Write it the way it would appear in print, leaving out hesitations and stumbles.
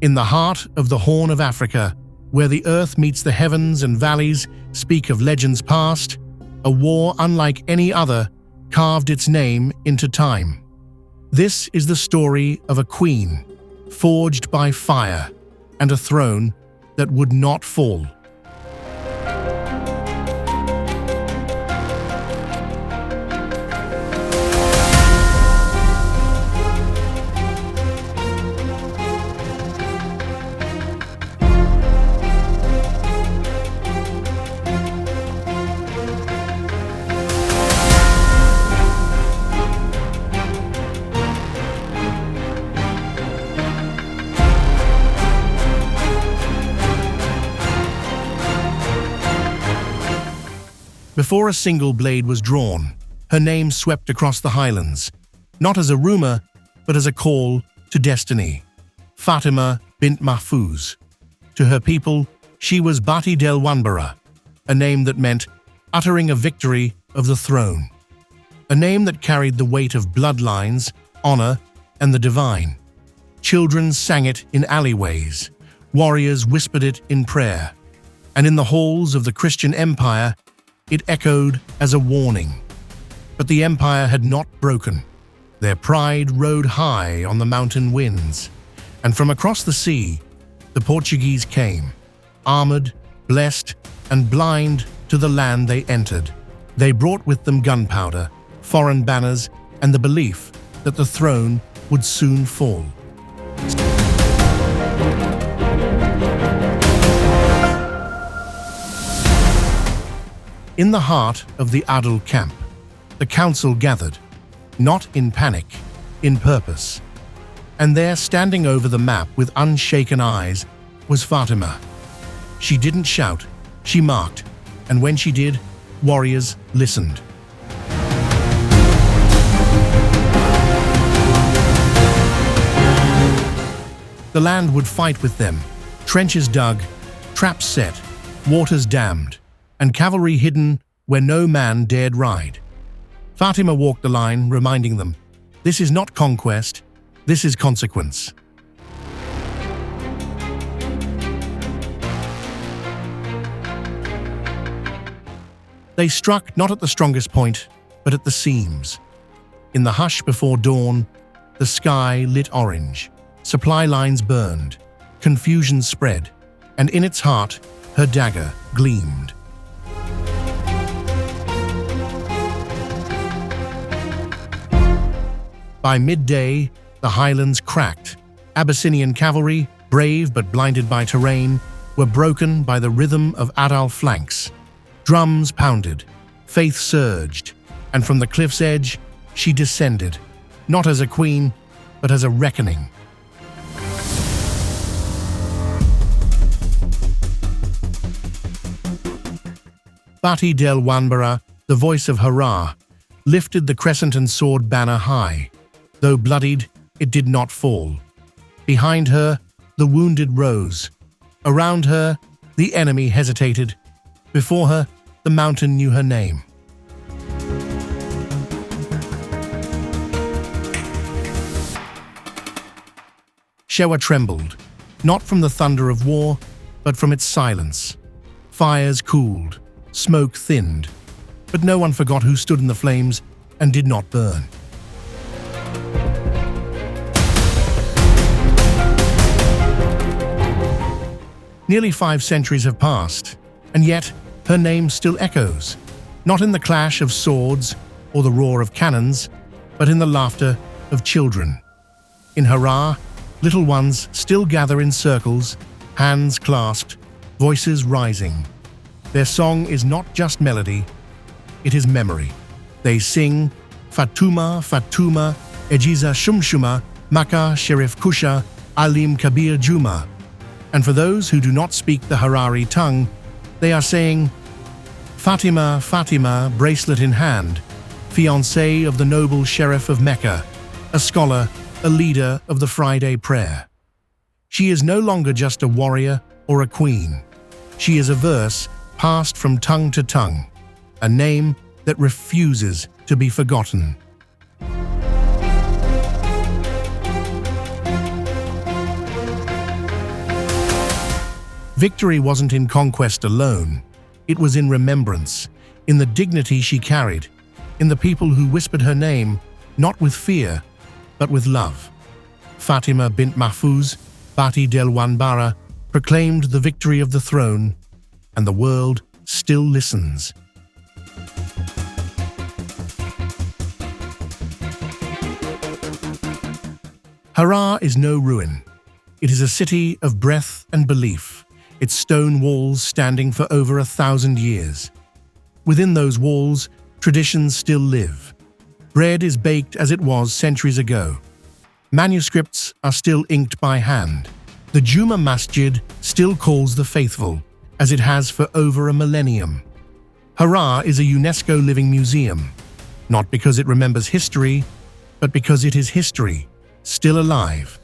In the heart of the Horn of Africa, where the earth meets the heavens and valleys speak of legends past, a war unlike any other carved its name into time. This is the story of a queen, forged by fire, and a throne that would not fall. Before a single blade was drawn, her name swept across the Highlands, not as a rumor, but as a call to destiny. Fatima bint Mahfuz. To her people, she was Bati Del Wanbara, a name that meant uttering a victory of the throne. A name that carried the weight of bloodlines, honor, and the divine. Children sang it in alleyways, warriors whispered it in prayer, and in the halls of the Christian Empire, it echoed as a warning. But the empire had not broken. Their pride rode high on the mountain winds, and from across the sea, the Portuguese came, armored, blessed, and blind to the land they entered. They brought with them gunpowder, foreign banners, and the belief that the throne would soon fall. In the heart of the Adal camp, the council gathered, not in panic, in purpose. And there, standing over the map with unshaken eyes, was Fatima. She didn't shout, she marked, and when she did, warriors listened. The land would fight with them, trenches dug, traps set, waters dammed, and cavalry hidden where no man dared ride. Fatima walked the line, reminding them, this is not conquest, this is consequence. They struck not at the strongest point, but at the seams. In the hush before dawn, the sky lit orange, supply lines burned, confusion spread, and in its heart, her dagger gleamed. By midday, the Highlands cracked. Abyssinian cavalry, brave but blinded by terrain, were broken by the rhythm of Adal flanks. Drums pounded, faith surged, and from the cliff's edge, she descended, not as a queen, but as a reckoning. Bati Del Wanbara, the voice of Harar, lifted the crescent and sword banner high. Though bloodied, it did not fall. Behind her, the wounded rose. Around her, the enemy hesitated. Before her, the mountain knew her name. Shewa trembled, not from the thunder of war, but from its silence. Fires cooled, smoke thinned, but no one forgot who stood in the flames and did not burn. Nearly 5 centuries have passed, and yet her name still echoes, not in the clash of swords or the roar of cannons, but in the laughter of children. In Harar, little ones still gather in circles, hands clasped, voices rising. Their song is not just melody, it is memory. They sing, Fatuma, Fatuma, Ejiza Shumshuma, Maka Sherif Kusha, Alim Kabir Juma. And for those who do not speak the Harari tongue, they are saying, Fatima, Fatima, bracelet in hand, fiancée of the noble Sheriff of Mecca, a scholar, a leader of the Friday prayer. She is no longer just a warrior or a queen. She is a verse passed from tongue to tongue, a name that refuses to be forgotten. Victory wasn't in conquest alone. It was in remembrance, in the dignity she carried, in the people who whispered her name, not with fear, but with love. Fatima bint Mahfuz, Bati Del Wanbara, proclaimed the victory of the throne, and the world still listens. Harar is no ruin. It is a city of breath and belief, its stone walls standing for over 1,000 years. Within those walls, traditions still live. Bread is baked as it was centuries ago. Manuscripts are still inked by hand. The Juma Masjid still calls the faithful, as it has for over a millennium. Harar is a UNESCO living museum, not because it remembers history, but because it is history, still alive.